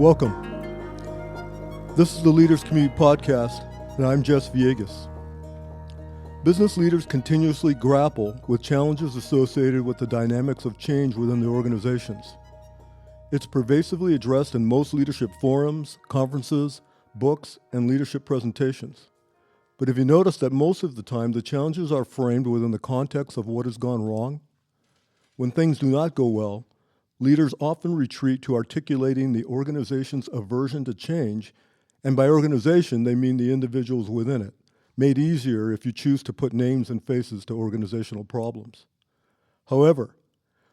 Welcome. This is the Leaders Commute podcast, and I'm Jess Villegas. Business leaders continuously grapple with challenges associated with the dynamics of change within the organizations. It's pervasively addressed in most leadership forums, conferences, books, and leadership presentations. But have you noticed that most of the time the challenges are framed within the context of what has gone wrong? When things do not go well, leaders often retreat to articulating the organization's aversion to change, and by organization they mean the individuals within it, made easier if you choose to put names and faces to organizational problems. However,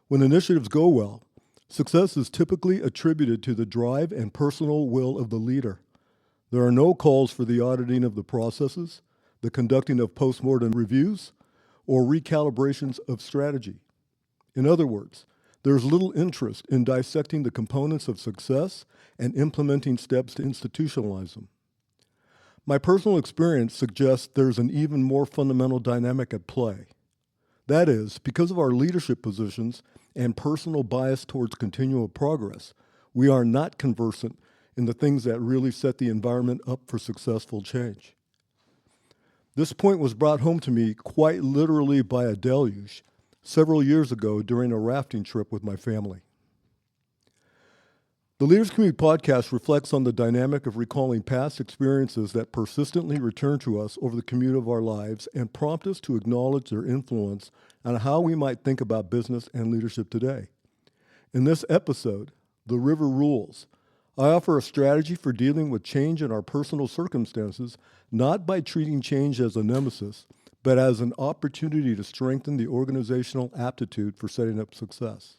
when initiatives go well, success is typically attributed to the drive and personal will of the leader. There are no calls for the auditing of the processes, the conducting of post-mortem reviews, or recalibrations of strategy. In other words, there's little interest in dissecting the components of success and implementing steps to institutionalize them. My personal experience suggests there's an even more fundamental dynamic at play. That is, because of our leadership positions and personal bias towards continual progress, we are not conversant in the things that really set the environment up for successful change. This point was brought home to me quite literally by a deluge several years ago during a rafting trip with my family. The Leaders Commute podcast reflects on the dynamic of recalling past experiences that persistently return to us over the commute of our lives and prompt us to acknowledge their influence on how we might think about business and leadership today. In this episode, The River Rules, I offer a strategy for dealing with change in our personal circumstances, not by treating change as a nemesis, but as an opportunity to strengthen the organizational aptitude for setting up success.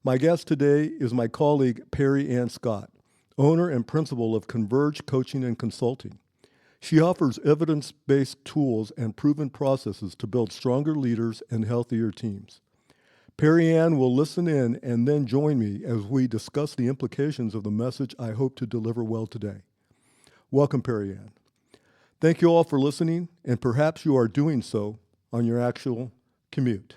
My guest today is my colleague, Perry Ann Scott, owner and principal of Converge Coaching and Consulting. She offers evidence-based tools and proven processes to build stronger leaders and healthier teams. Perry Ann will listen in and then join me as we discuss the implications of the message I hope to deliver well today. Welcome, Perry Ann. Thank you all for listening, and perhaps you are doing so on your actual commute.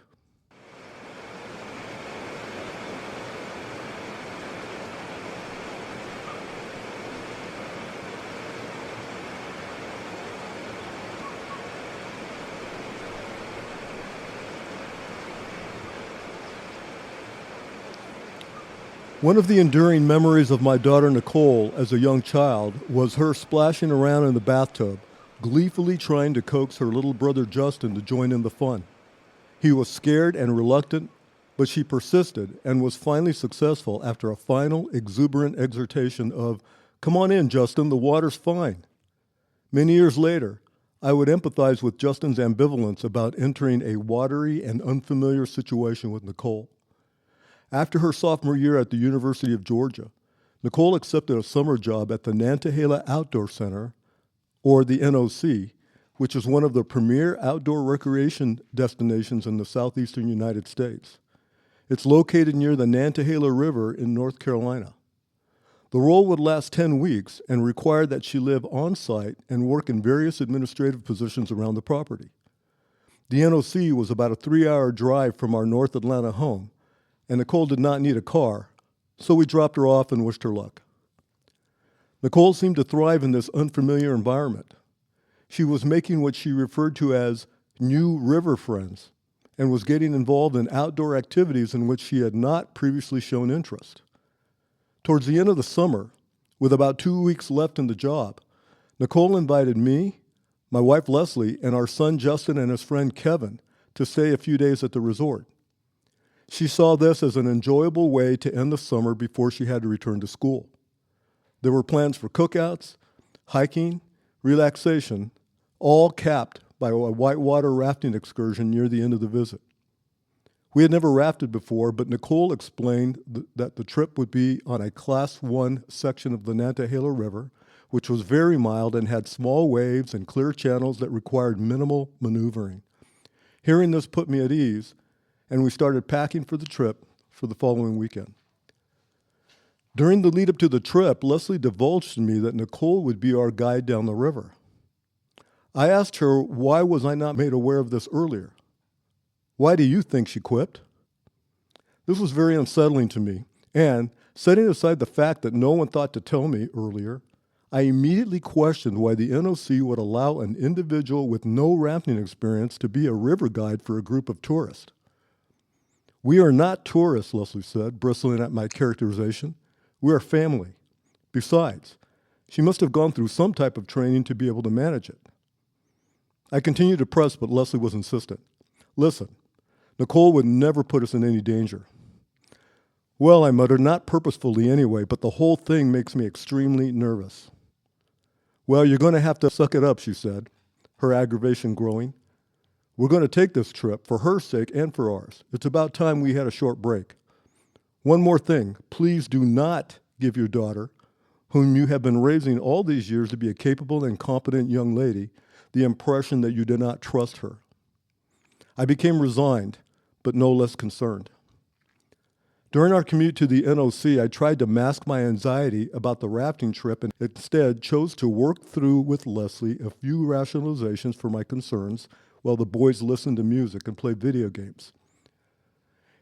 One of the enduring memories of my daughter Nicole as a young child was her splashing around in the bathtub, gleefully trying to coax her little brother Justin to join in the fun. He was scared and reluctant, but she persisted and was finally successful after a final exuberant exhortation of, "Come on in, Justin, the water's fine." Many years later, I would empathize with Justin's ambivalence about entering a watery and unfamiliar situation with Nicole. After her sophomore year at the University of Georgia, Nicole accepted a summer job at the Nantahala Outdoor Center, or the NOC, which is one of the premier outdoor recreation destinations in the southeastern United States. It's located near the Nantahala River in North Carolina. The role would last 10 weeks and required that she live on-site and work in various administrative positions around the property. The NOC was about a 3-hour drive from our North Atlanta home, and Nicole did not need a car, so we dropped her off and wished her luck. Nicole seemed to thrive in this unfamiliar environment. She was making what she referred to as new river friends and was getting involved in outdoor activities in which she had not previously shown interest. Towards the end of the summer, with about 2 weeks left in the job, Nicole invited me, my wife Leslie, and our son Justin and his friend Kevin to stay a few days at the resort. She saw this as an enjoyable way to end the summer before she had to return to school. There were plans for cookouts, hiking, relaxation, all capped by a whitewater rafting excursion near the end of the visit. We had never rafted before, but Nicole explained that the trip would be on a Class 1 section of the Nantahala River, which was very mild and had small waves and clear channels that required minimal maneuvering. Hearing this put me at ease, and we started packing for the trip for the following weekend. During the lead-up to the trip, Leslie divulged to me that Nicole would be our guide down the river. I asked her, why was I not made aware of this earlier? "Why do you think?" she quipped. This was very unsettling to me, and Setting aside the fact that no one thought to tell me earlier, I immediately questioned why the NOC would allow an individual with no rafting experience to be a river guide for a group of tourists. "We are not tourists," Leslie said, bristling at my characterization. "We are family. Besides, she must have gone through some type of training to be able to manage it." I continued to press, but Leslie was insistent. "Listen, Nicole would never put us in any danger." "Well," I muttered, "not purposefully anyway, but the whole thing makes me extremely nervous." "Well, you're going to have to suck it up," she said, her aggravation growing. "We're going to take this trip for her sake and for ours. It's about time we had a short break. One more thing, please do not give your daughter, whom you have been raising all these years to be a capable and competent young lady, the impression that you do not trust her." I became resigned, but no less concerned. During our commute to the NOC, I tried to mask my anxiety about the rafting trip and instead chose to work through with Leslie a few rationalizations for my concerns while the boys listened to music and played video games.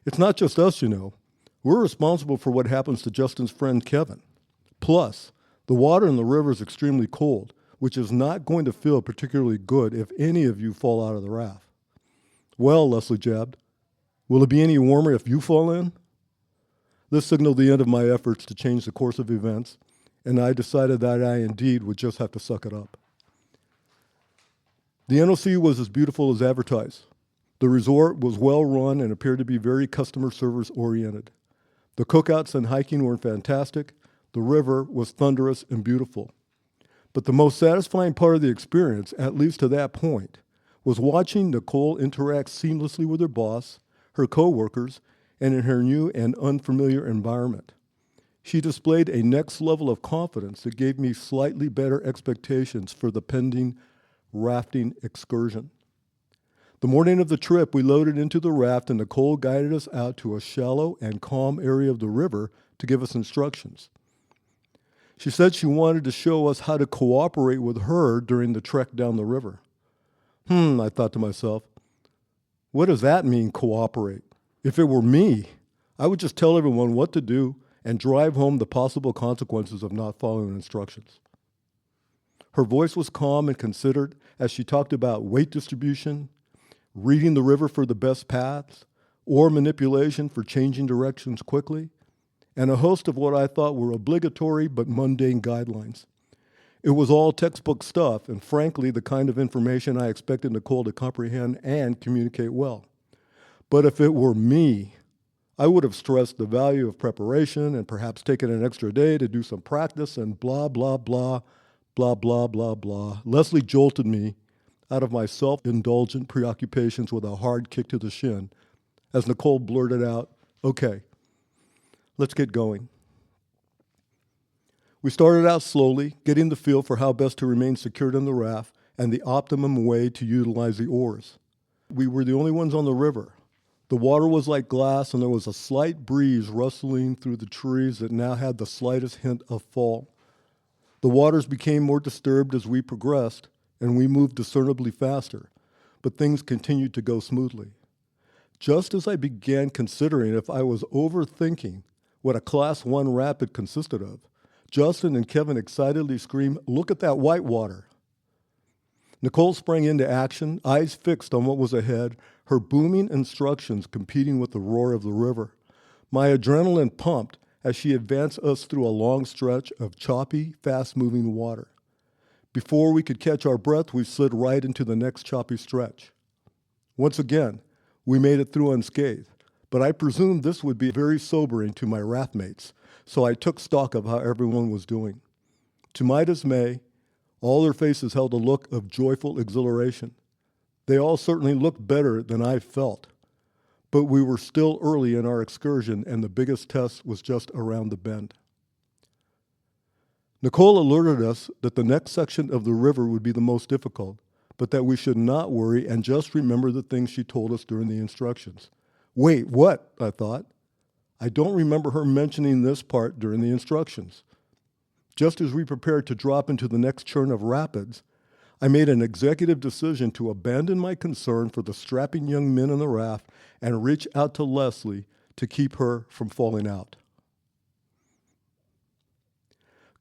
"It's not just us, you know. We're responsible for what happens to Justin's friend Kevin. Plus, the water in the river is extremely cold, which is not going to feel particularly good if any of you fall out of the raft." "Well," Leslie jabbed, "will it be any warmer if you fall in?" This signaled the end of my efforts to change the course of events, and I decided that I indeed would just have to suck it up. The NOC was as beautiful as advertised. The resort was well run and appeared to be very customer service oriented. The cookouts and hiking were fantastic. The river was thunderous and beautiful. But the most satisfying part of the experience, at least to that point, was watching Nicole interact seamlessly with her boss, her coworkers, and in her new and unfamiliar environment. She displayed a next level of confidence that gave me slightly better expectations for the pending rafting excursion. The morning of the trip, we loaded into the raft and Nicole guided us out to a shallow and calm area of the river to give us instructions. She said she wanted to show us how to cooperate with her during the trek down the river. I thought to myself, what does that mean, cooperate? If it were me, I would just tell everyone what to do and drive home the possible consequences of not following instructions. Her voice was calm and considered as she talked about weight distribution, reading the river for the best paths, oar manipulation for changing directions quickly, and a host of what I thought were obligatory but mundane guidelines. It was all textbook stuff and frankly the kind of information I expected Nicole to comprehend and communicate well. But if it were me, I would have stressed the value of preparation and perhaps taken an extra day to do some practice and blah, blah, blah, blah, blah, blah, blah. Leslie jolted me out of my self-indulgent preoccupations with a hard kick to the shin as Nicole blurted out, "Okay, let's get going." We started out slowly, getting the feel for how best to remain secured in the raft and the optimum way to utilize the oars. We were the only ones on the river. The water was like glass, and there was a slight breeze rustling through the trees that now had the slightest hint of fall. The waters became more disturbed as we progressed, and we moved discernibly faster, but things continued to go smoothly. Just as I began considering if I was overthinking what a Class 1 rapid consisted of, Justin and Kevin excitedly screamed, "Look at that white water!" Nicole sprang into action, eyes fixed on what was ahead, her booming instructions competing with the roar of the river. My adrenaline pumped as she advanced us through a long stretch of choppy, fast-moving water. Before we could catch our breath, we slid right into the next choppy stretch. Once again, we made it through unscathed, but I presumed this would be very sobering to my raft mates, so I took stock of how everyone was doing. To my dismay, all their faces held a look of joyful exhilaration. They all certainly looked better than I felt, but we were still early in our excursion and the biggest test was just around the bend. Nicole alerted us that the next section of the river would be the most difficult, but that we should not worry and just remember the things she told us during the instructions. Wait, what? I thought. I don't remember her mentioning this part during the instructions. Just as we prepared to drop into the next churn of rapids, I made an executive decision to abandon my concern for the strapping young men in the raft and reach out to Leslie to keep her from falling out.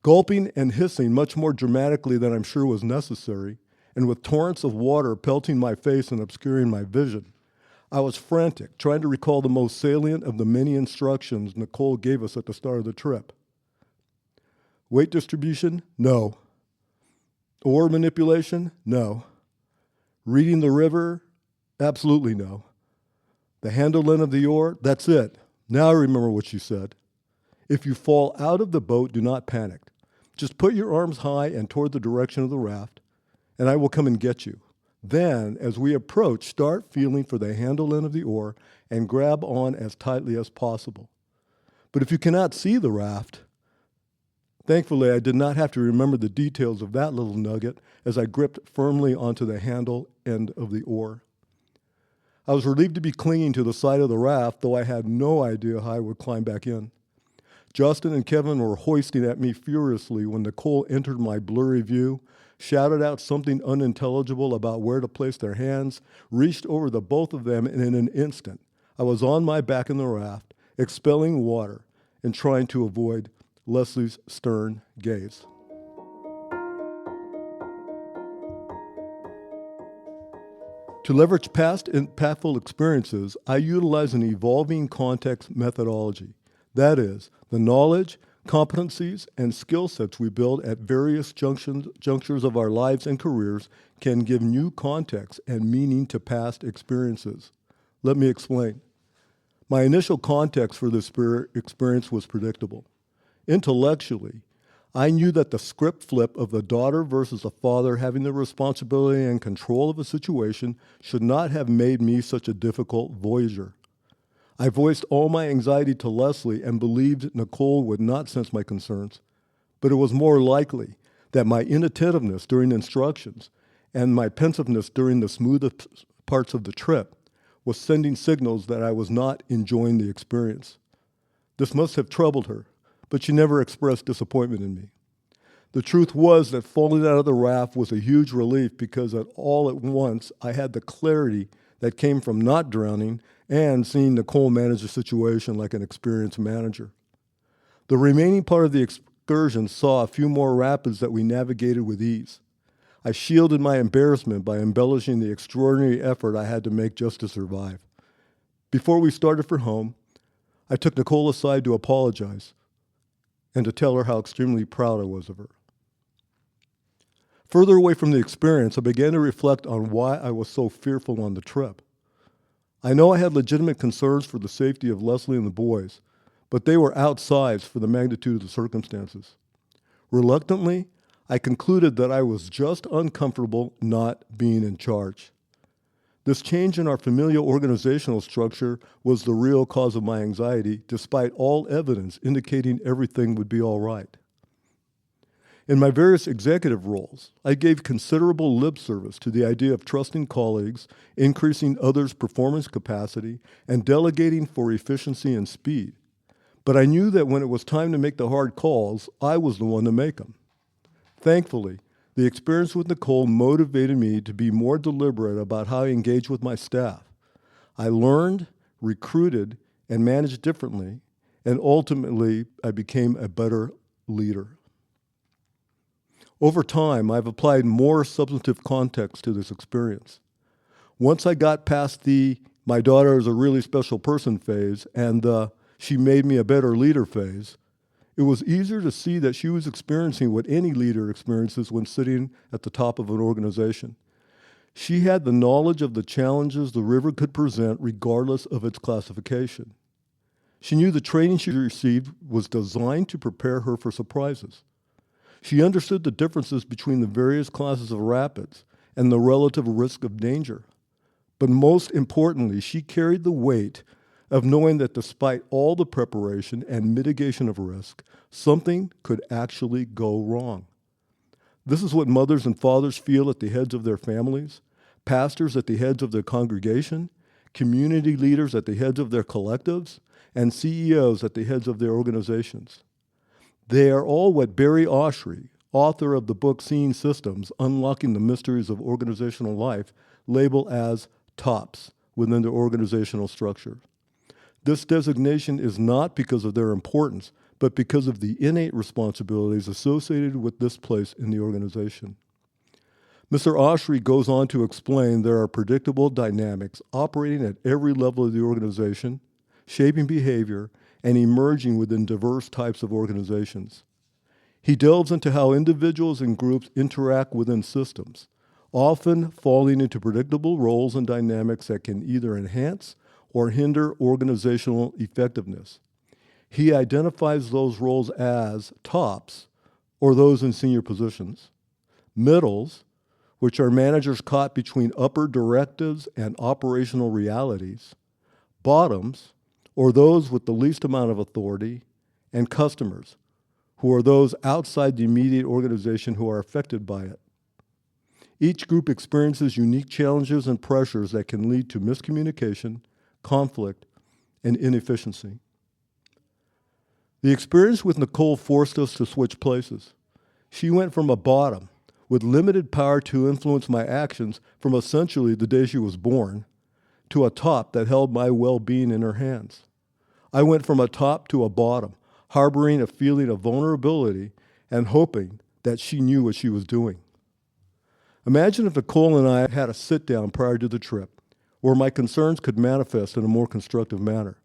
Gulping and hissing much more dramatically than I'm sure was necessary, and with torrents of water pelting my face and obscuring my vision, I was frantic, trying to recall the most salient of the many instructions Nicole gave us at the start of the trip. Weight distribution? No. Oar manipulation? No. Reading the river? Absolutely no. The handle length of the oar? That's it. Now I remember what she said. If you fall out of the boat, do not panic. Just put your arms high and toward the direction of the raft, and I will come and get you. Then, as we approach, start feeling for the handle end of the oar and grab on as tightly as possible. But if you cannot see the raft, thankfully I did not have to remember the details of that little nugget as I gripped firmly onto the handle end of the oar. I was relieved to be clinging to the side of the raft, though I had no idea how I would climb back in. Justin and Kevin were hoisting at me furiously when Nicole entered my blurry view, shouted out something unintelligible about where to place their hands, reached over the both of them, and in an instant, I was on my back in the raft, expelling water and trying to avoid Leslie's stern gaze. To leverage past impactful experiences, I utilize an evolving context methodology. That is, the knowledge, competencies, and skill sets we build at various junctures of our lives and careers can give new context and meaning to past experiences. Let me explain. My initial context for this experience was predictable. Intellectually, I knew that the script flip of the daughter versus the father having the responsibility and control of a situation should not have made me such a difficult voyager. I voiced all my anxiety to Leslie and believed Nicole would not sense my concerns, but it was more likely that my inattentiveness during instructions and my pensiveness during the smoothest parts of the trip was sending signals that I was not enjoying the experience. This must have troubled her, but she never expressed disappointment in me. The truth was that falling out of the raft was a huge relief because all at once I had the clarity that came from not drowning and seeing Nicole manage the situation like an experienced manager. The remaining part of the excursion saw a few more rapids that we navigated with ease. I shielded my embarrassment by embellishing the extraordinary effort I had to make just to survive. Before we started for home, I took Nicole aside to apologize and to tell her how extremely proud I was of her. Further away from the experience, I began to reflect on why I was so fearful on the trip. I know I had legitimate concerns for the safety of Leslie and the boys, but they were outsized for the magnitude of the circumstances. Reluctantly, I concluded that I was just uncomfortable not being in charge. This change in our familial organizational structure was the real cause of my anxiety, despite all evidence indicating everything would be all right. In my various executive roles, I gave considerable lip service to the idea of trusting colleagues, increasing others' performance capacity, and delegating for efficiency and speed. But I knew that when it was time to make the hard calls, I was the one to make them. Thankfully, the experience with Nicole motivated me to be more deliberate about how I engage with my staff. I learned, recruited, and managed differently, and ultimately I became a better leader. Over time, I've applied more substantive context to this experience. Once I got past the "my daughter is a really special person" phase and the "she made me a better leader" phase, it was easier to see that she was experiencing what any leader experiences when sitting at the top of an organization. She had the knowledge of the challenges the river could present regardless of its classification. She knew the training she received was designed to prepare her for surprises. She understood the differences between the various classes of rapids and the relative risk of danger. But most importantly, she carried the weight of knowing that despite all the preparation and mitigation of risk, something could actually go wrong. This is what mothers and fathers feel at the heads of their families, pastors at the heads of their congregation, community leaders at the heads of their collectives, and CEOs at the heads of their organizations. They are all what Barry Oshry, author of the book Seeing Systems, Unlocking the Mysteries of Organizational Life, label as tops within their organizational structure. This designation is not because of their importance, but because of the innate responsibilities associated with this place in the organization. Mr. Oshry goes on to explain there are predictable dynamics operating at every level of the organization, shaping behavior, and emerging within diverse types of organizations. He delves into how individuals and groups interact within systems, often falling into predictable roles and dynamics that can either enhance or hinder organizational effectiveness. He identifies those roles as tops, or those in senior positions, middles, which are managers caught between upper directives and operational realities, bottoms, or those with the least amount of authority, and customers, who are those outside the immediate organization who are affected by it. Each group experiences unique challenges and pressures that can lead to miscommunication, conflict, and inefficiency. The experience with Nicole forced us to switch places. She went from a bottom, with limited power to influence my actions from essentially the day she was born, to a top that held my well-being in her hands. I went from a top to a bottom, harboring a feeling of vulnerability and hoping that she knew what she was doing. Imagine if Nicole and I had a sit-down prior to the trip, where my concerns could manifest in a more constructive manner.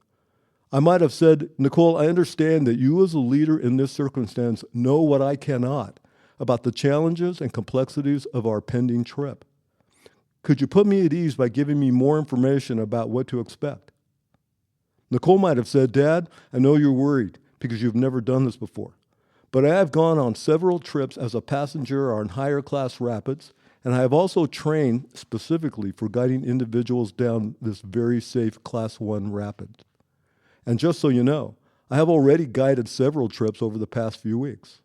I might have said, Nicole, I understand that you as a leader in this circumstance know what I cannot about the challenges and complexities of our pending trip. Could you put me at ease by giving me more information about what to expect? Nicole might have said, Dad, I know you're worried because you've never done this before, but I have gone on several trips as a passenger on higher class rapids, and I have also trained specifically for guiding individuals down this very safe Class 1 rapid. And just so you know, I have already guided several trips over the past few weeks.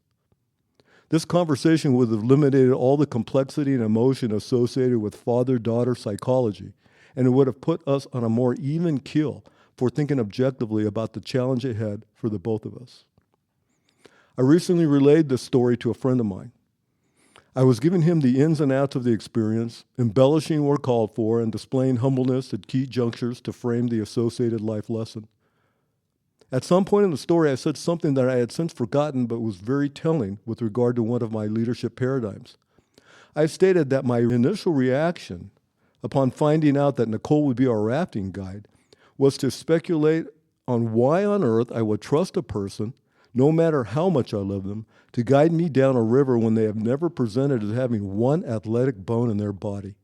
This conversation would have eliminated all the complexity and emotion associated with father-daughter psychology, and it would have put us on a more even keel for thinking objectively about the challenge ahead for the both of us. I recently relayed this story to a friend of mine. I was giving him the ins and outs of the experience, embellishing where called for, and displaying humbleness at key junctures to frame the associated life lesson. At some point in the story, I said something that I had since forgotten but was very telling with regard to one of my leadership paradigms. I stated that my initial reaction upon finding out that Nicole would be our rafting guide was to speculate on why on earth I would trust a person, no matter how much I love them, to guide me down a river when they have never presented as having one athletic bone in their body.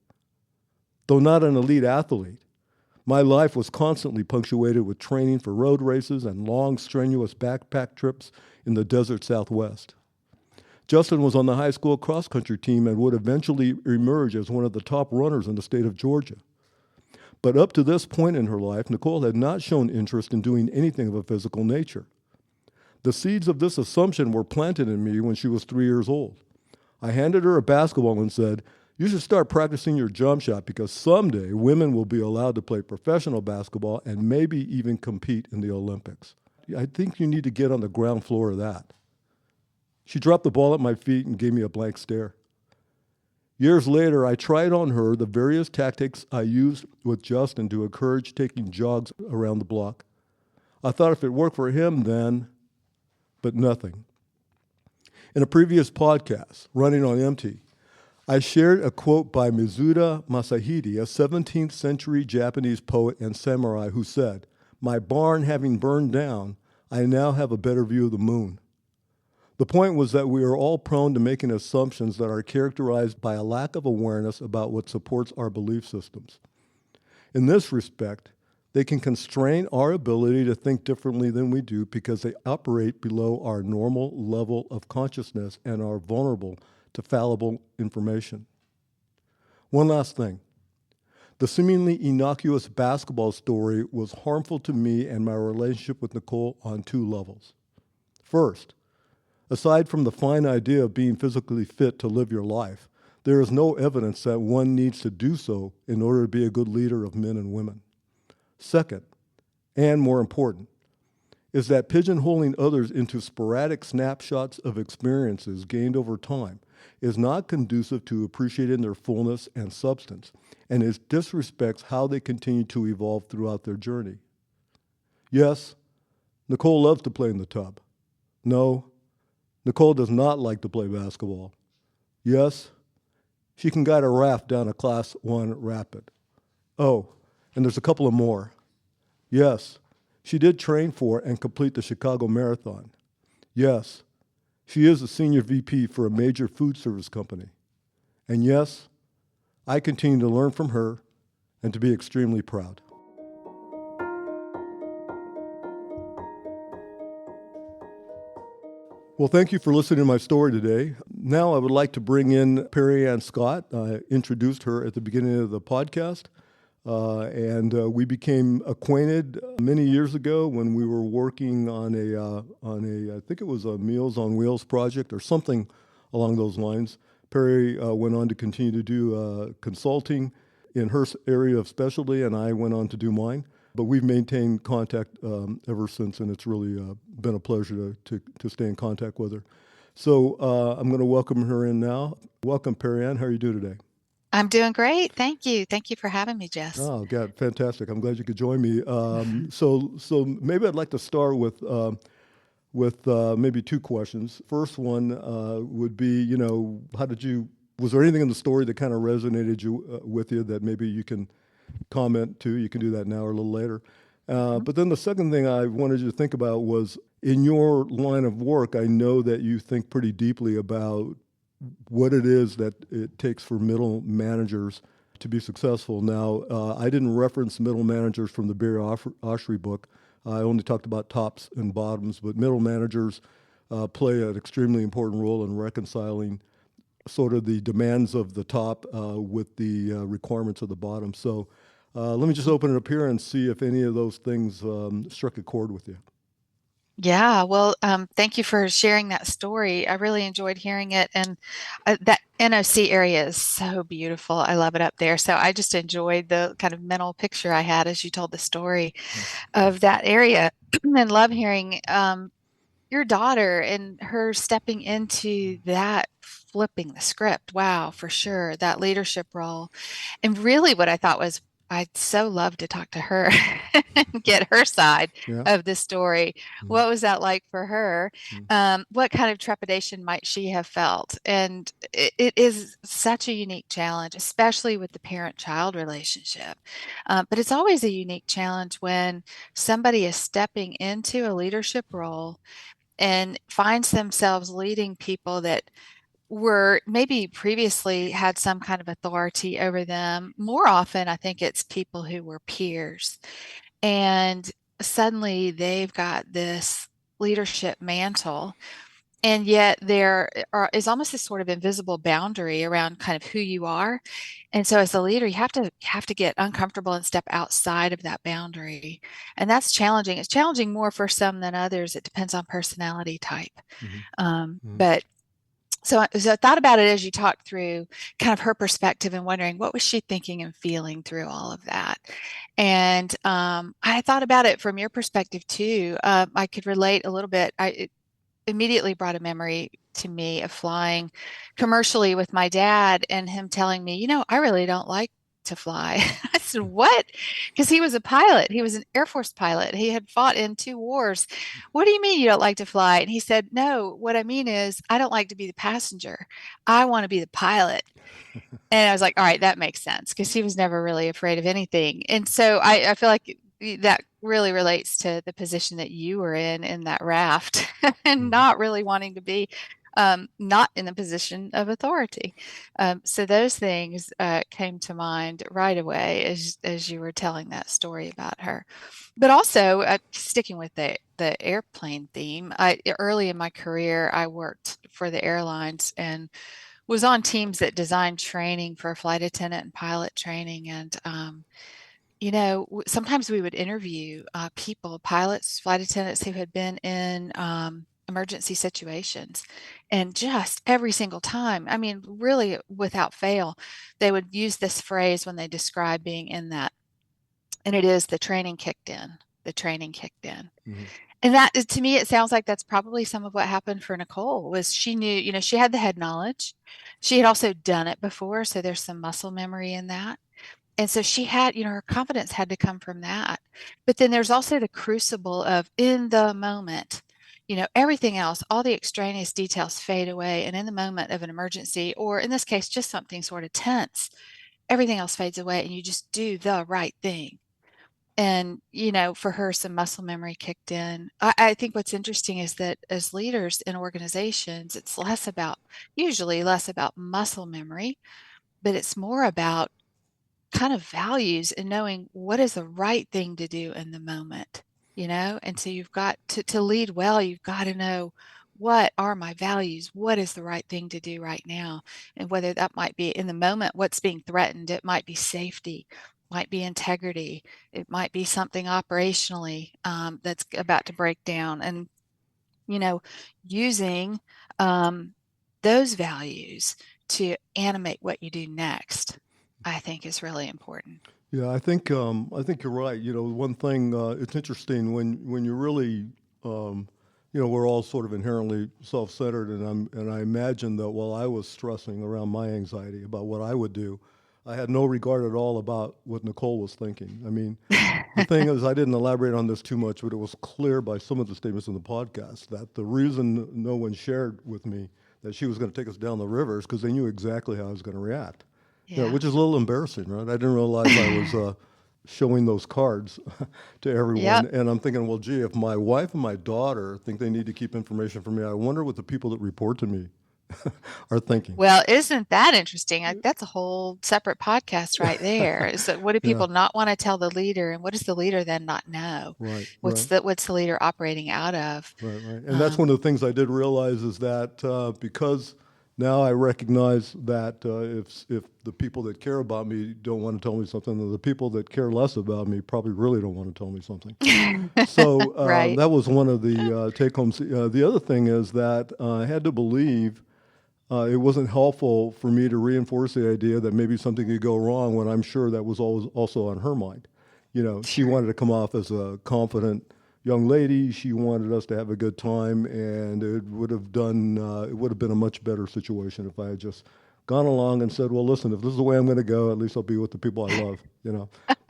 Though not an elite athlete, my life was constantly punctuated with training for road races and long, strenuous backpack trips in the desert Southwest. Justin was on the high school cross-country team and would eventually emerge as one of the top runners in the state of Georgia. But up to this point in her life, Nicole had not shown interest in doing anything of a physical nature. The seeds of this assumption were planted in me when she was 3 years old. I handed her a basketball and said, you should start practicing your jump shot because someday women will be allowed to play professional basketball and maybe even compete in the Olympics. I think you need to get on the ground floor of that. She dropped the ball at my feet and gave me a blank stare. Years later, I tried on her the various tactics I used with Justin to encourage taking jogs around the block. I thought if it worked for him then, but nothing. In a previous podcast, Running on Empty, I shared a quote by Mizuta Masahide, a 17th century Japanese poet and samurai who said, "My barn having burned down, I now have a better view of the moon." The point was that we are all prone to making assumptions that are characterized by a lack of awareness about what supports our belief systems. In this respect, they can constrain our ability to think differently than we do because they operate below our normal level of consciousness and are vulnerable to fallible information. One last thing. The seemingly innocuous basketball story was harmful to me and my relationship with Nicole on two levels. First, aside from the fine idea of being physically fit to live your life, there is no evidence that one needs to do so in order to be a good leader of men and women. Second, and more important, is that pigeonholing others into sporadic snapshots of experiences gained over time is not conducive to appreciating their fullness and substance, and it disrespects how they continue to evolve throughout their journey. Yes, Nicole loves to play in the tub. No, Nicole does not like to play basketball. Yes, she can guide a raft down a Class 1 rapid. Oh, and there's a couple of more. Yes, she did train for and complete the Chicago Marathon. Yes, she is a senior VP for a major food service company. And yes, I continue to learn from her and to be extremely proud. Well, thank you for listening to my story today. Now I would like to bring in Perry Ann Scott. I introduced her at the beginning of the podcast, and we became acquainted many years ago when we were working on I think it was a Meals on Wheels project or something along those lines. Perry went on to continue to do consulting in her area of specialty, and I went on to do mine. But we've maintained contact ever since, and it's really been a pleasure to stay in contact with her. So I'm going to welcome her in now. Welcome, Perry Ann. How are you doing today? I'm doing great. Thank you. Thank you for having me, Jess. Oh, God, fantastic! I'm glad you could join me. So maybe I'd like to start with maybe two questions. First one would be, how did you? Was there anything in the story that kind of resonated with you that maybe you can comment to? You can do that now or a little later. Mhm. But then the second thing I wanted you to think about was in your line of work. I know that you think pretty deeply about what it is that it takes for middle managers to be successful. Now, I didn't reference middle managers from the Barry Oshry book. I only talked about tops and bottoms, but middle managers play an extremely important role in reconciling sort of the demands of the top with the requirements of the bottom. So let me just open it up here and see if any of those things struck a chord with you. Yeah, well, thank you for sharing that story. I really enjoyed hearing it, and that NOC area is so beautiful. I love it up there. So I just enjoyed the kind of mental picture I had as you told the story of that area, and love hearing your daughter and her stepping into that, flipping the script. Wow, for sure, that leadership role. And really, what I thought was, I'd so love to talk to her and get her side Yeah. of the story. Mm, What was that like for her? mm, What kind of trepidation might she have felt? And it is such a unique challenge, especially with the parent-child relationship. But it's always a unique challenge when somebody is stepping into a leadership role and finds themselves leading people that were maybe previously had some kind of authority over them. More often, I think it's people who were peers. And suddenly they've got this leadership mantle. And yet is almost this sort of invisible boundary around kind of who you are. And so as a leader, you have to get uncomfortable and step outside of that boundary. And that's challenging. It's challenging more for some than others. It depends on personality type. mhm, mhm, But so I thought about it as you talked through kind of her perspective and wondering what was she thinking and feeling through all of that. And I thought about it from your perspective too. I could relate a little bit. It immediately brought a memory to me of flying commercially with my dad and him telling me, I really don't like to fly. I said, what? Because he was a pilot. He was an Air Force pilot. He had fought in two wars. What do you mean you don't like to fly? And he said, no, what I mean is I don't like to be the passenger. I want to be the pilot. And I was like, all right, that makes sense because he was never really afraid of anything. And so I feel like that really relates to the position that you were in that raft and mhm, not really wanting to be not in the position of authority. So those things came to mind right away as you were telling that story about her. But also sticking with the airplane theme, early in my career, I worked for the airlines and was on teams that designed training for flight attendant and pilot training. And, sometimes we would interview people, pilots, flight attendants who had been in emergency situations. And just every single time, I mean, really without fail, they would use this phrase when they describe being in that. And it is the training kicked in. The training kicked in. mhm, And that to me, it sounds like that's probably some of what happened for Nicole was she knew, she had the head knowledge. She had also done it before, so there's some muscle memory in that. And so she had, her confidence had to come from that. But then there's also the crucible of in the moment, everything else, all the extraneous details fade away. And in the moment of an emergency, or in this case, just something sort of tense, everything else fades away and you just do the right thing. And, for her, some muscle memory kicked in. I think what's interesting is that as leaders in organizations, it's usually less about muscle memory, but it's more about kind of values and knowing what is the right thing to do in the moment. And so you've got to lead well, you've got to know, what are my values? What is the right thing to do right now? And whether that might be in the moment, what's being threatened, it might be safety, might be integrity, it might be something operationally that's about to break down. And you know, using those values to animate what you do next, I think is really important. Yeah, I think you're right. One thing it's interesting when you really we're all sort of inherently self-centered, and I imagine that while I was stressing around my anxiety about what I would do, I had no regard at all about what Nicole was thinking. I mean, the thing is, I didn't elaborate on this too much, but it was clear by some of the statements in the podcast that the reason no one shared with me that she was going to take us down the river is because they knew exactly how I was going to react. Yeah. Which is a little embarrassing, right? I didn't realize I was showing those cards to everyone, Yep. and I'm thinking, well, gee, if my wife and my daughter think they need to keep information from me, I wonder what the people that report to me are thinking. Well, isn't that interesting? That's a whole separate podcast right there. So what do Yeah, people not want to tell the leader, and what does the leader then not know? right, What's right. the leader operating out of? Right, right. And that's one Um, of the things I did realize is that because now I recognize that if the people that care about me don't want to tell me something, then the people that care less about me probably really don't want to tell me something. So right. that was one of the take homes. The other thing is that I had to believe it wasn't helpful for me to reinforce the idea that maybe something could go wrong when I'm sure that was always also on her mind. She Sure. wanted to come off as a confident young lady. She wanted us to have a good time, and it would have been a much better situation if I had just gone along and said, "Well, listen, if this is the way I'm going to go, at least I'll be with the people I love."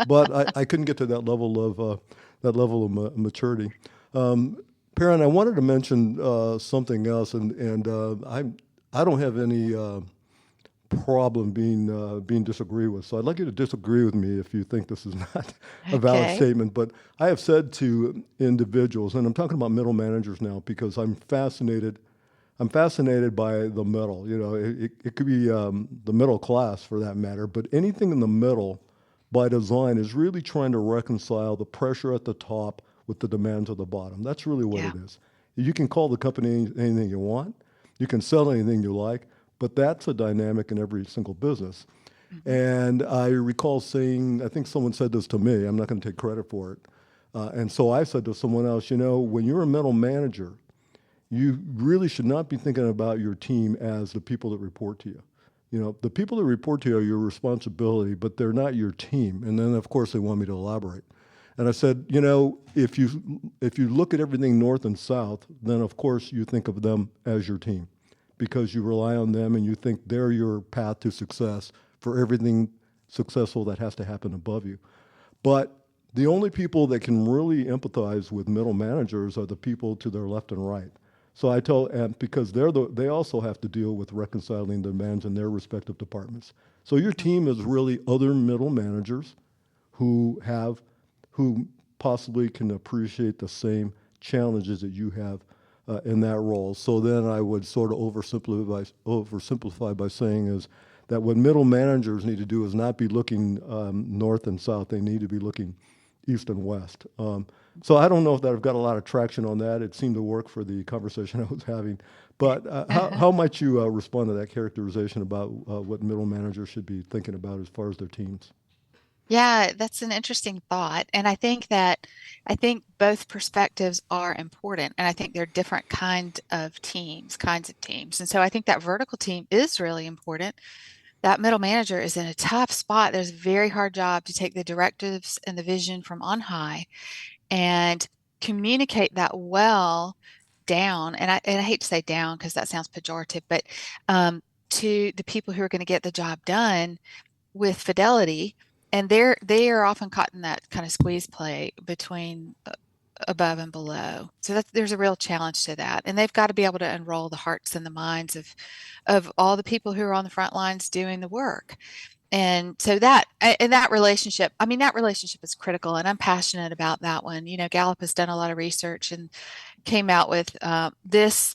But I couldn't get to that level of maturity. Perrin, I wanted to mention something else, and I don't have any problem being disagreed with. So I'd like you to disagree with me if you think this is not a valid Okay. statement. But I have said to individuals, and I'm talking about middle managers now because I'm fascinated. I'm fascinated by the middle. It could be the middle class for that matter, but anything in the middle, by design, is really trying to reconcile the pressure at the top with the demands of the bottom. That's really what Yeah. it is. You can call the company anything you want. You can sell anything you like, but that's a dynamic in every single business. Hmm. And I recall saying, I think someone said this to me, I'm not going to take credit for it. And so I said to someone else, when you're a middle manager, you really should not be thinking about your team as the people that report to you. The people that report to you are your responsibility, but they're not your team. And then, of course, they want me to elaborate. And I said, if you look at everything north and south, then of course you think of them as your team because you rely on them and you think they're your path to success for everything successful that has to happen above you. But the only people that can really empathize with middle managers are the people to their left and right. So I tell, and because they also have to deal with reconciling demands in their respective departments. So your Hmm. team is really other middle managers who have, who possibly can appreciate the same challenges that you have in that role. So then I would sort of oversimplify by saying is that what middle managers need to do is not be looking north and south. They need to be looking east and west. So I don't know if that I've got a lot of traction on that. It seemed to work for the conversation I was having. But how might you respond to that characterization about what middle managers should be thinking about as far as their teams? Yeah, that's an interesting thought. And I think both perspectives are important. And I think they're different kinds of teams. And so I think that vertical team is really important. That middle manager is in a tough spot. There's a very hard job to take the directives and the vision from on high and communicate that well down. And I hate to say down because that sounds pejorative, but to the people who are going to get the job done with fidelity. And they are often caught in that kind of squeeze play between above and below. So there's a real challenge to that. And they've got to be able to enroll the hearts and the minds of all the people who are on the front lines doing the work. And so that relationship, I mean, that relationship is critical, and I'm passionate about that one. Gallup has done a lot of research and came out with this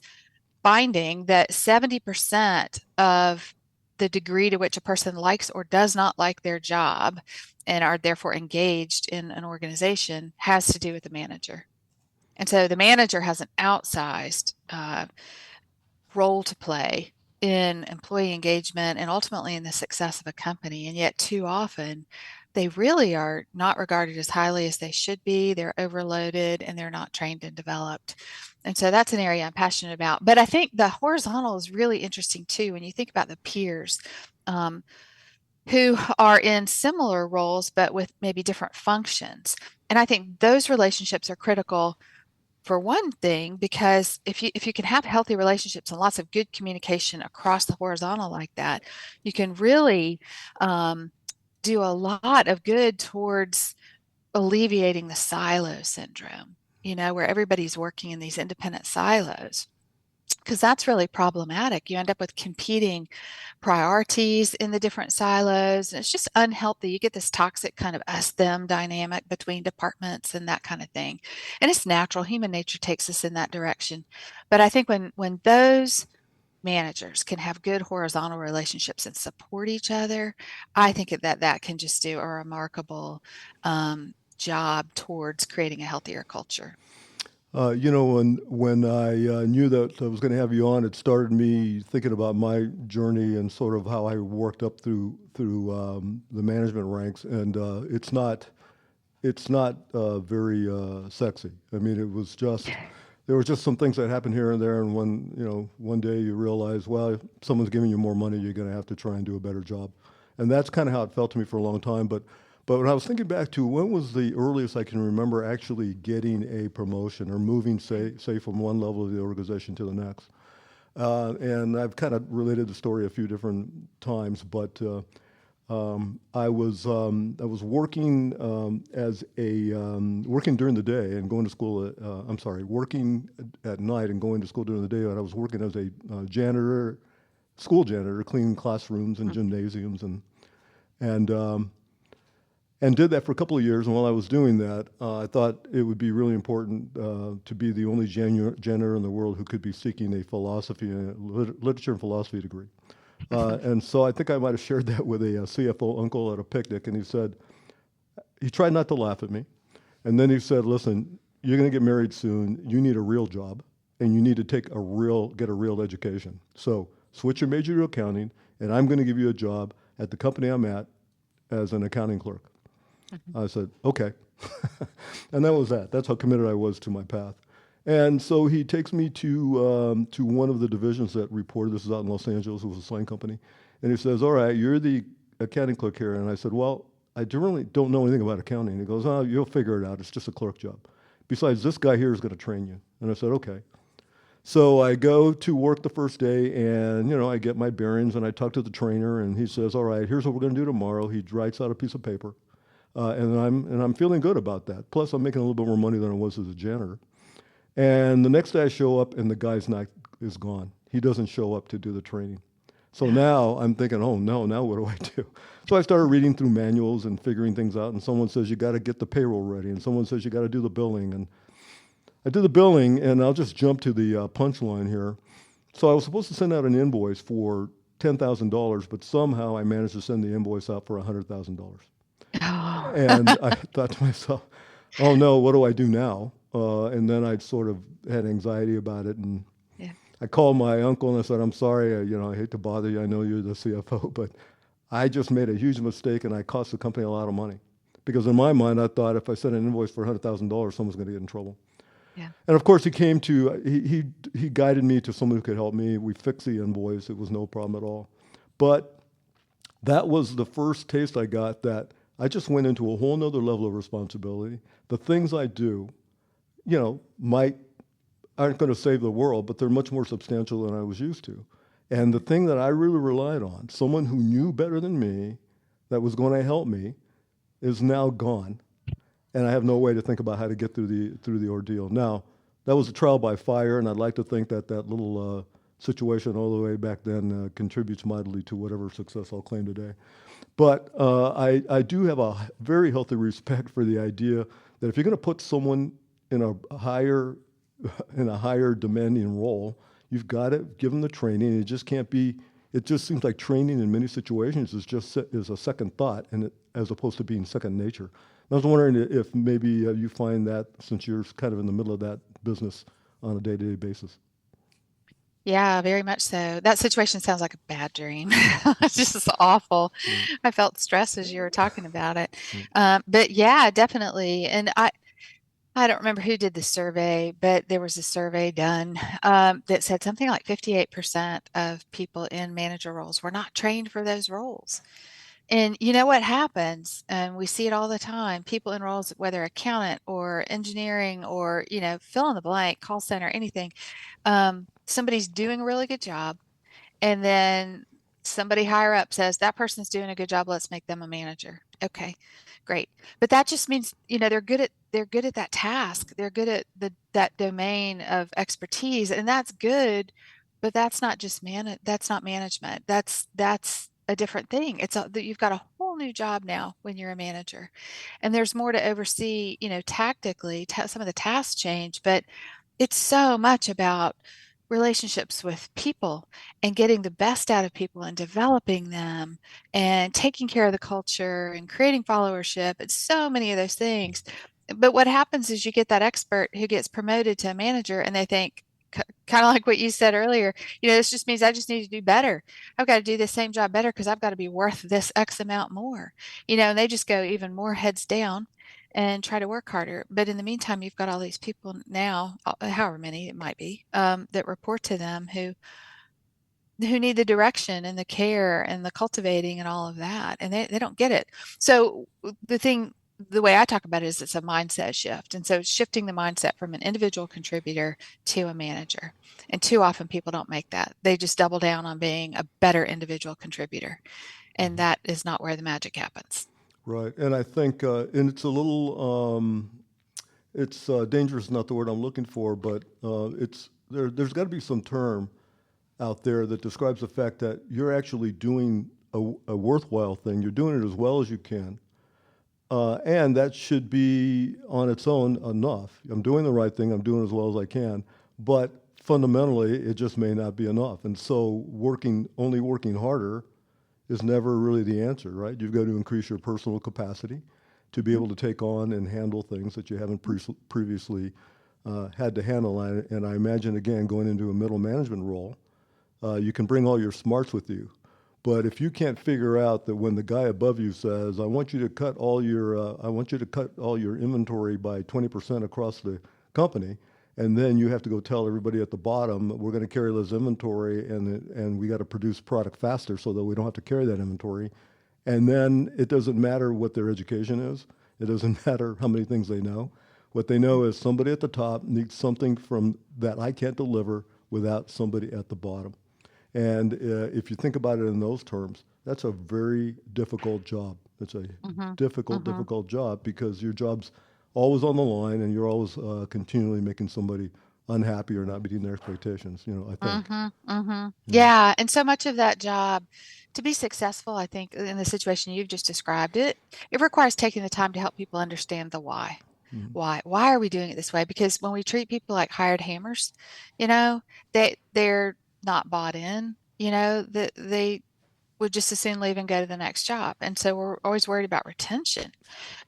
finding that 70% of the degree to which a person likes or does not like their job and are therefore engaged in an organization has to do with the manager. And so the manager has an outsized role to play in employee engagement and ultimately in the success of a company. And yet, too often, they really are not regarded as highly as they should be. They're overloaded and they're not trained and developed. And so that's an area I'm passionate about. But I think the horizontal is really interesting too when you think about the peers. Um, who are in similar roles but with maybe different functions. And I think those relationships are critical for one thing, because if you can have healthy relationships and lots of good communication across the horizontal like that, you can really um, do a lot of good towards alleviating the silo syndrome, where everybody's working in these independent silos, because that's really problematic. You end up with competing priorities in the different silos, and it's just unhealthy. You get this toxic kind of us them dynamic between departments and that kind of thing. And it's natural. Human nature takes us in that direction. But I think when those managers can have good horizontal relationships and support each other, I think that can just do a remarkable job towards creating a healthier culture. When I knew that I was going to have you on, it started me thinking about my journey and sort of how I worked up through the management ranks, and it's not very sexy. I mean, there was just some things that happened here and there, and one day you realize, well, if someone's giving you more money, you're going to have to try and do a better job, and that's kind of how it felt to me for a long time. But when I was thinking back to when was the earliest I can remember actually getting a promotion or moving, say from one level of the organization to the next, and I've kind of related the story a few different times, but I was working as a working during the day and going to school. I'm sorry, working at night and going to school during the day. And I was working as a janitor, school janitor, cleaning classrooms and gymnasiums, and um, and did that for a couple of years. And while I was doing that, I thought it would be really important to be the only janitor in the world who could be seeking a literature and philosophy degree. And so I think I might have shared that with a CFO uncle at a picnic, and he tried not to laugh at me, and then he said, "Listen, you're going to get married soon. You need a real job, and you need to get a real education. So switch your major to accounting, and I'm going to give you a job at the company I'm at as an accounting clerk." I said, "Okay," and that was that. That's how committed I was to my path. And so he takes me to one of the divisions that reported. This is out in Los Angeles. It was a sign company, and he says, "All right, you're the accounting clerk here." And I said, "Well, I really don't know anything about accounting." He goes, "Oh, you'll figure it out. It's just a clerk job. Besides, this guy here is going to train you." And I said, "Okay." So I go to work the first day, and I get my bearings, and I talk to the trainer, and he says, "All right, here's what we're going to do tomorrow." He writes out a piece of paper, and I'm feeling good about that. Plus, I'm making a little bit more money than I was as a janitor. And the next day I show up and the guy's not is gone. He doesn't show up to do the training. So now I'm thinking, oh no, now what do I do? So I started reading through manuals and figuring things out. And someone says you got to get the payroll ready, and someone says you got to do the billing. And I did the billing, and I'll just jump to the punchline here. So I was supposed to send out an invoice for $10,000, but somehow I managed to send the invoice out for $100,000. Oh. And I thought to myself, oh no, what do I do now? And then I sort of had anxiety about it, and Yeah. I called my uncle and I said, "I'm sorry, I hate to bother you. I know you're the CFO, but I just made a huge mistake and I cost the company a lot of money." Because in my mind, I thought if I sent an invoice for $100,000, someone's going to get in trouble. Yeah. And of course, he guided me to someone who could help me. We fixed the invoice; it was no problem at all. But that was the first taste I got that I just went into a whole nother level of responsibility. The things I do, might aren't going to save the world, but they're much more substantial than I was used to. And the thing that I really relied on, someone who knew better than me, that was going to help me, is now gone. and I have no way to think about how to get through the ordeal. Now, that was a trial by fire, and I'd like to think that that little situation all the way back then contributes mightily to whatever success I'll claim today. But I do have a very healthy respect for the idea that if you're going to put someone in a higher in a higher demanding role, you've got to give them the training. It just can't be. It just seems like training in many situations is a second thought, as opposed to being second nature. I was wondering if maybe you find that since you're kind of in the middle of that business on a day-to-day basis. Yeah, very much so. That situation sounds like a bad dream. It's just awful. Right. I felt stress as you were talking about it. Right. But yeah, definitely. And I don't remember who did the survey, but there was a survey done that said something like 58% of people in manager roles were not trained for those roles. And you know what happens, and we see it all the time, people in roles, whether accountant or engineering or, fill in the blank, call center, anything, somebody's doing a really good job, and then somebody higher up says, that person's doing a good job, let's make them a manager. Okay, great. But that just means, they're good at that task. They're good at that domain of expertise, and that's good, but that's not just that's not management. That's a different thing. You've got a whole new job now when you're a manager. And there's more to oversee, tactically, some of the tasks change, but it's so much about relationships with people and getting the best out of people and developing them and taking care of the culture and creating followership. It's so many of those things. But what happens is you get that expert who gets promoted to a manager and they think, kind of like what you said earlier, this just means I just need to do better. I've got to do the same job better because I've got to be worth this X amount more, and they just go even more heads down and try to work harder. But in the meantime, you've got all these people now, however many it might be, that report to them who need the direction and the care and the cultivating and all of that. And they don't get it. So the way I talk about it is it's a mindset shift. And so shifting the mindset from an individual contributor to a manager. And too often people don't make that. They just double down on being a better individual contributor. And Mhm. that is not where the magic happens. Right, and I think, and it's a little, it's dangerous, not the word I'm looking for, but there's got to be some term out there that describes the fact that you're actually doing a worthwhile thing. You're doing it as well as you can, and that should be on its own enough. I'm doing the right thing. I'm doing as well as I can, but fundamentally, it just may not be enough. And so, only working harder is never really the answer, right? You've got to increase your personal capacity to be Mhm. able to take on and handle things that you haven't previously had to handle. And I imagine, again, going into a middle management role, you can bring all your smarts with you. But if you can't figure out that when the guy above you says, I want you to cut all your inventory by 20% across the company, and then you have to go tell everybody at the bottom, we're going to carry less inventory, and we got to produce product faster so that we don't have to carry that inventory. And then it doesn't matter what their education is. It doesn't matter how many things they know. What they know is somebody at the top needs something from that I can't deliver without somebody at the bottom. And if you think about it in those terms, that's a very difficult job. It's a Mhm. difficult, Mhm. difficult job because your job's always on the line and you're always continually making somebody unhappy or not meeting their expectations, I think. Mhm. Mhm. Yeah. Yeah, and so much of that job to be successful, I think in the situation you've just described it requires taking the time to help people understand the why. Mhm. Why are we doing it this way? Because when we treat people like hired hammers, you know, they're not bought in, that they would just as soon leave and go to the next job. And so we're always worried about retention.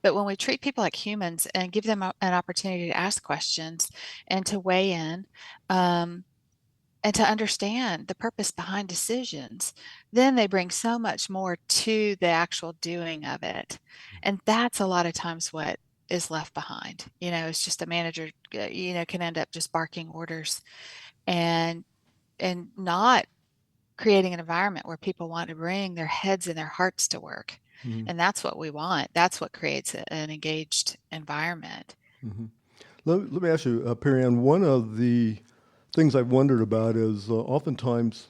But when we treat people like humans and give them an opportunity to ask questions and to weigh in, um, and to understand the purpose behind decisions, then they bring so much more to the actual doing of it. And that's a lot of times what is left behind. It's just a manager, can end up just barking orders and not creating an environment where people want to bring their heads and their hearts to work. Mhm. And that's what we want. That's what creates an engaged environment. Mhm. Let me ask you, Perry Ann, one of the things I've wondered about is oftentimes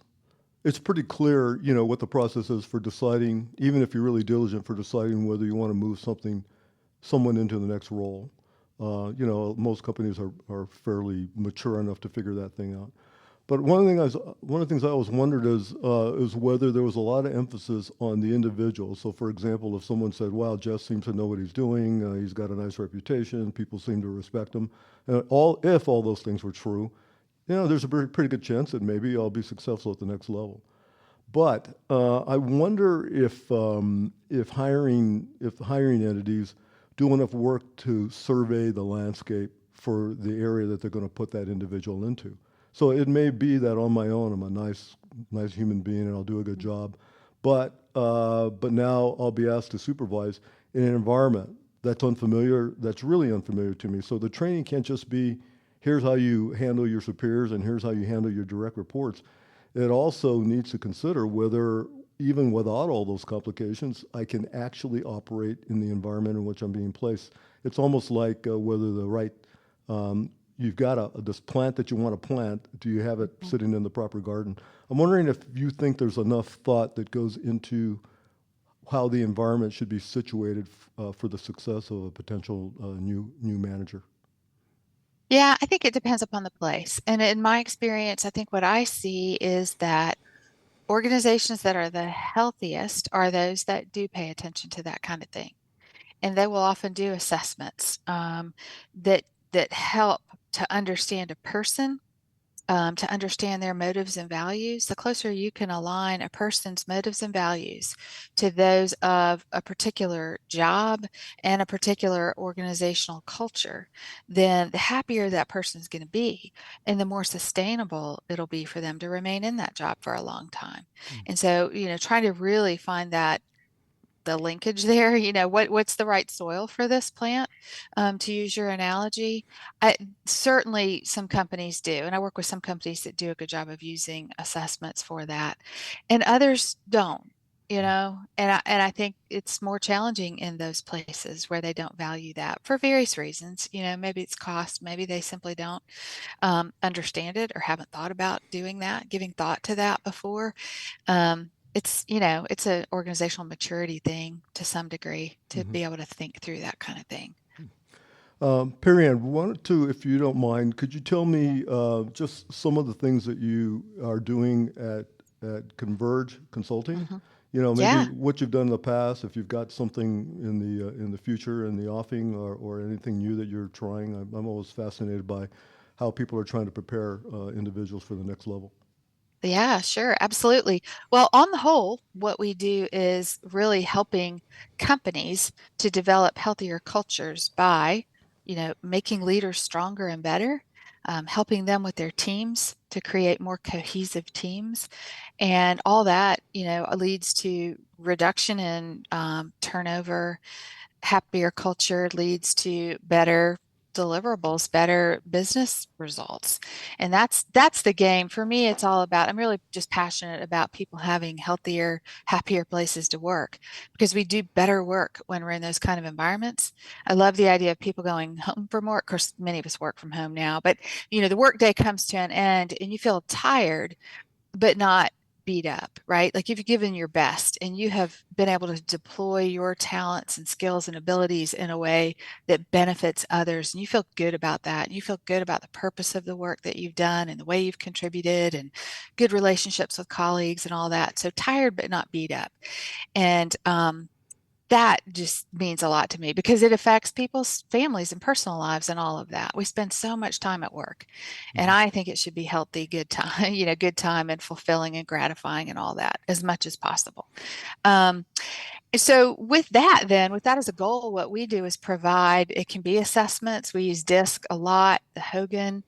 it's pretty clear, what the process is for deciding, even if you're really diligent for deciding whether you want to move something someone into the next role. Most companies are fairly mature enough to figure that thing out. But one of the things I always wondered is whether there was a lot of emphasis on the individual. So, for example, if someone said, "Wow, Jeff seems to know what he's doing. He's got a nice reputation. People seem to respect him," all if all those things were true, there's a pretty good chance that maybe I'll be successful at the next level. But I wonder if the hiring entities do enough work to survey the landscape for the area that they're going to put that individual into. So it may be that on my own I'm a nice human being and I'll do a good job, but now I'll be asked to supervise in an environment that's unfamiliar, that's really unfamiliar to me. So the training can't just be here's how you handle your superiors and here's how you handle your direct reports. It also needs to consider whether, even without all those complications, I can actually operate in the environment in which I'm being placed. It's almost like whether the right, you've got this plant that you want to plant, do you have it sitting in the proper garden? I'm wondering if you think there's enough thought that goes into how the environment should be situated for the success of a potential new manager. Yeah, I think it depends upon the place. And in my experience, I think what I see is that organizations that are the healthiest are those that do pay attention to that kind of thing. And they will often do assessments that help to understand a person, to understand their motives and values. The closer you can align a person's motives and values to those of a particular job and a particular organizational culture, then the happier that person's going to be, and the more sustainable it'll be for them to remain in that job for a long time. And so, trying to really find that the linkage there, what's the right soil for this plant, to use your analogy. Certainly some companies do, and I work with some companies that do a good job of using assessments for that, and others don't, and I think it's more challenging in those places where they don't value that for various reasons. Maybe it's cost, maybe they simply don't understand it or haven't thought about doing that, giving thought to that before. It's an organizational maturity thing to some degree to Mm-hmm. be able to think through that kind of thing. Perry Ann, wanted to, if you don't mind, could you tell me just some of the things that you are doing at Converge Consulting? Hmm. Maybe Yeah. what you've done in the past, if you've got something in the future in the offing, or anything new that you're trying. I'm always fascinated by how people are trying to prepare individuals for the next level. Yeah, sure. Absolutely. Well, on the whole, what we do is really helping companies to develop healthier cultures by, making leaders stronger and better, helping them with their teams to create more cohesive teams. And all that, leads to reduction in turnover. Happier culture leads to better deliverables, better business results. And that's the game. For me, it's all about, I'm really just passionate about people having healthier, happier places to work because we do better work when we're in those kind of environments. I love the idea of people going home from work. Of course, many of us work from home now, but the workday comes to an end and you feel tired but not beat up, right? Like you've given your best and you have been able to deploy your talents and skills and abilities in a way that benefits others. And you feel good about that. And you feel good about the purpose of the work that you've done and the way you've contributed and good relationships with colleagues and all that. So tired, but not beat up. And that just means a lot to me because it affects people's families and personal lives and all of that. We spend so much time at work, and Mm-hmm. I think it should be healthy, good time, good time and fulfilling and gratifying and all that as much as possible. Um, so with that as a goal, what we do is provide, it can be assessments. We use DISC a lot, the Hogan.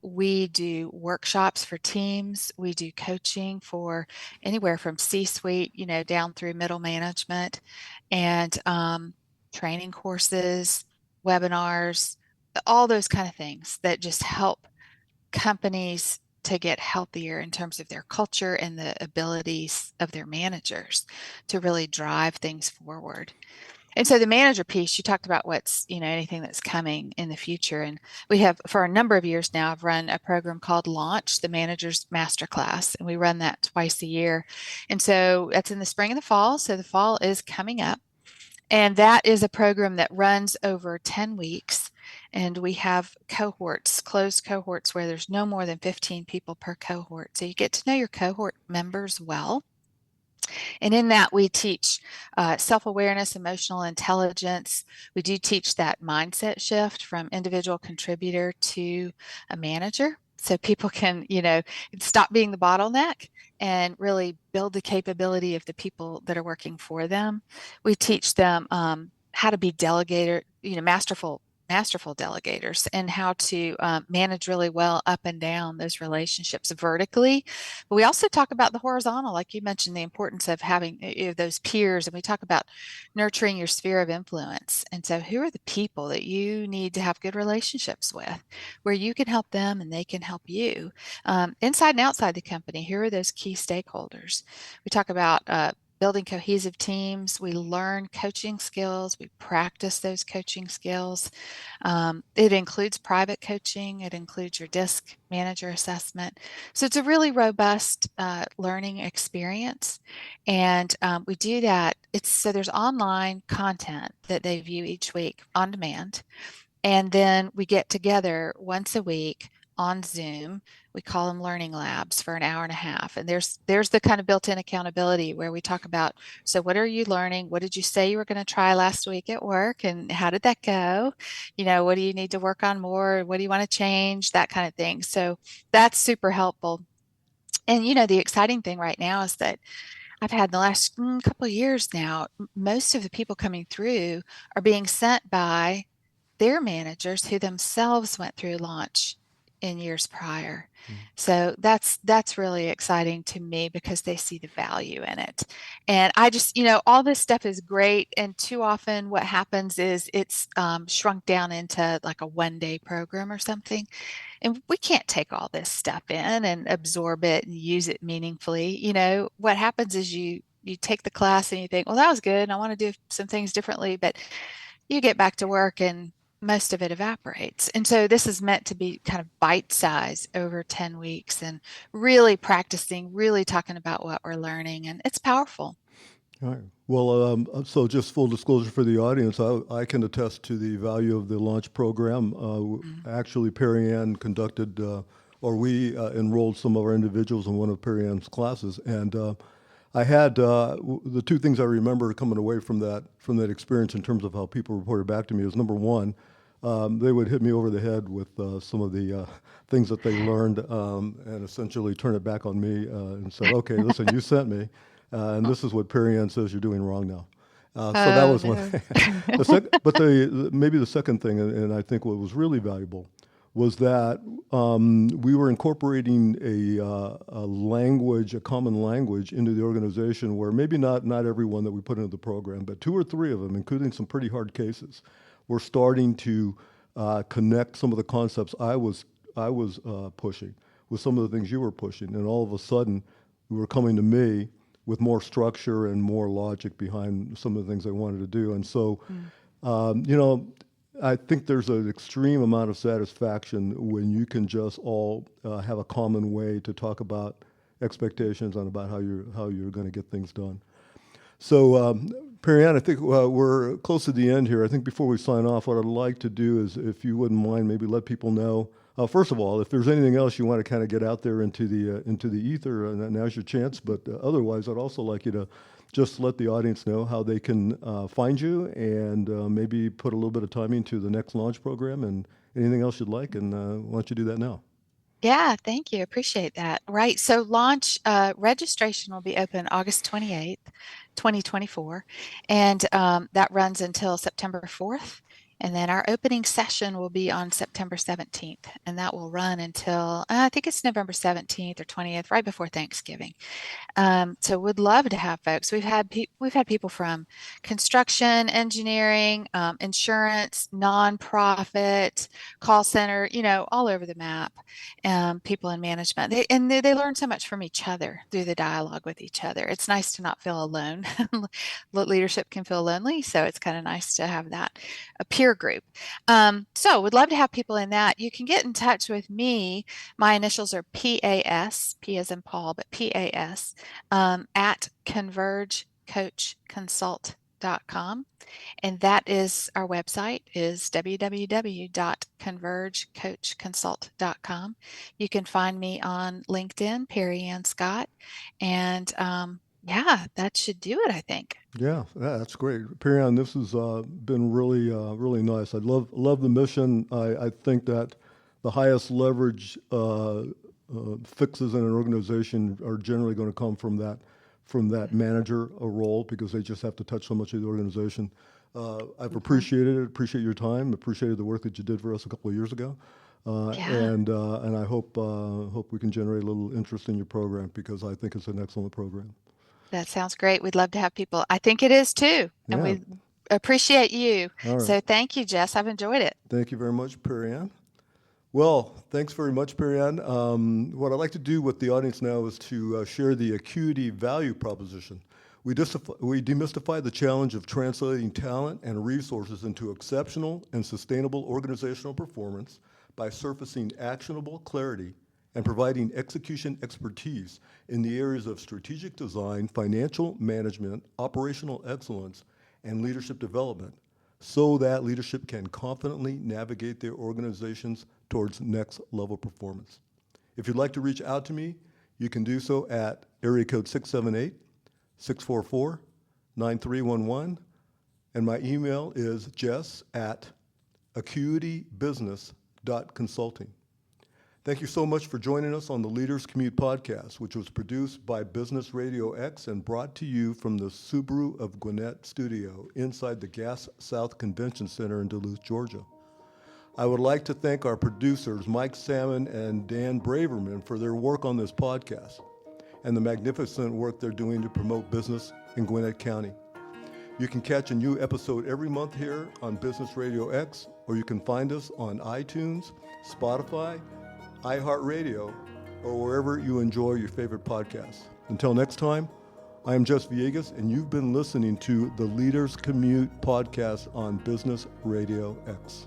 We do workshops for teams. We do coaching for anywhere from C-suite, down through middle management, and training courses, webinars, all those kind of things that just help companies to get healthier in terms of their culture and the abilities of their managers to really drive things forward. And so the manager piece, you talked about what's, anything that's coming in the future. And we have, for a number of years now, I've run a program called Launch, the Manager's Masterclass, and we run that twice a year. And so that's in the spring and the fall. So the fall is coming up. And that is a program that runs over 10 weeks. And we have cohorts, closed cohorts, where there's no more than 15 people per cohort. So you get to know your cohort members well. And in that, we teach self awareness, emotional intelligence. We do teach that mindset shift from individual contributor to a manager. So people can, stop being the bottleneck and really build the capability of the people that are working for them. We teach them how to be delegator, masterful delegators, and how to manage really well up and down those relationships vertically. But we also talk about the horizontal, like you mentioned, the importance of having those peers, and we talk about nurturing your sphere of influence. And so, who are the people that you need to have good relationships with, where you can help them and they can help you, inside and outside the company? Who are those key stakeholders? We talk about building cohesive teams. We learn coaching skills. We practice those coaching skills. It includes private coaching. It includes your DISC manager assessment. So it's a really robust learning experience. And we do that. So there's online content that they view each week on demand. And then we get together once a week on Zoom. We call them learning labs for an hour and a half. And there's the kind of built-in accountability where we talk about, so what are you learning? What did you say you were going to try last week at work? And how did that go? What do you need to work on more? What do you want to change? That kind of thing. So that's super helpful. And the exciting thing right now is that I've had the last couple of years now, most of the people coming through are being sent by their managers who themselves went through launch in years prior. So that's really exciting to me because they see the value in it. And I just, all this stuff is great. And too often what happens is it's shrunk down into like a 1-day program or something. And we can't take all this stuff in and absorb it and use it meaningfully. What happens is you take the class and you think, well, that was good, and I want to do some things differently, but you get back to work and most of it evaporates. And so this is meant to be kind of bite size over 10 weeks and really practicing, really talking about what we're learning. And it's powerful. All right. Well, so just full disclosure for the audience, I can attest to the value of the launch program. Mm. Actually, Perry Ann conducted, or we enrolled some of our individuals in one of Perry Ann's classes, and I had the two things I remember coming away from that experience in terms of how people reported back to me is number one, they would hit me over the head with some of the things that they learned and essentially turn it back on me and said, "Okay, listen, you sent me." And this is what Perry Ann says you're doing wrong now. So that Oh, was one no. thing. But maybe the second thing, and I think what was really valuable, was that we were incorporating a language, a common language, into the organization where maybe not everyone that we put into the program, but two or three of them, including some pretty hard cases, were starting to connect some of the concepts I was pushing with some of the things you were pushing, and all of a sudden, you were coming to me with more structure and more logic behind some of the things they wanted to do. And so, Mm. you know, I think there's an extreme amount of satisfaction when you can just all have a common way to talk about expectations and about how you're going to get things done. So, Perry Ann, I think we're close to the end here. I think before we sign off, what I'd like to do is, if you wouldn't mind, maybe let people know. First of all, if there's anything else you want to kind of get out there into the ether, now's your chance. But otherwise, I'd also like you to just let the audience know how they can find you and maybe put a little bit of time into the next launch program and anything else you'd like. And why don't you do that now? Yeah, thank you. Appreciate that. Right. So launch registration will be open August 28th, 2024, and that runs until September 4th. And then our opening session will be on September 17th, and that will run until I think it's November 17th or 20th, right before Thanksgiving. So would love to have folks. We've had people from construction, engineering, insurance, nonprofit, call center, all over the map. People in management, they learn so much from each other through the dialogue with each other. It's nice to not feel alone. Leadership can feel lonely, so it's kind of nice to have that a peer group. So would love to have people in that. You can get in touch with me. My initials are PAS, P as in Paul, but PAS at convergecoachconsult.com. www.convergecoachconsult.com. And that is our website is www.convergecoachconsult.com. You can find me on LinkedIn, Perry Ann Scott. And yeah, that should do it, I think. Yeah, that's great. Perion, this has been really nice. I love the mission. I think that the highest leverage fixes in an organization are generally going to come from that manager role because they just have to touch so much of the organization. I've appreciated it. Appreciate your time. Appreciated the work that you did for us a couple of years ago. Yeah, And I hope we can generate a little interest in your program because I think it's an excellent program. that sounds great. We'd love to have people. I think it is too. And Yeah. we appreciate you. All right. So thank you, Jess. I've enjoyed it. Thank you very much, Perianne. Well, thanks very much, Perianne. What I'd like to do with the audience now is to share the Acuity value proposition. We demystify the challenge of translating talent and resources into exceptional and sustainable organizational performance by surfacing actionable clarity and providing execution expertise in the areas of strategic design, financial management, operational excellence, and leadership development, so that leadership can confidently navigate their organizations towards next level performance. If you'd like to reach out to me, you can do so at area code 678-644-9311, and my email is jess@acuitybusiness.consulting. Thank you so much for joining us on the Leaders Commute podcast, which was produced by Business RadioX and brought to you from the Subaru of Gwinnett studio inside the Gas South Convention Center in Duluth, Georgia. I would like to thank our producers, Mike Salmon and Dan Braverman, for their work on this podcast and the magnificent work they're doing to promote business in Gwinnett County. You can catch a new episode every month here on Business Radio X, or you can find us on iTunes, Spotify, iHeartRadio, or wherever you enjoy your favorite podcasts. Until next time, I am Jess Villegas, and you've been listening to the Leaders Commute podcast on Business Radio X.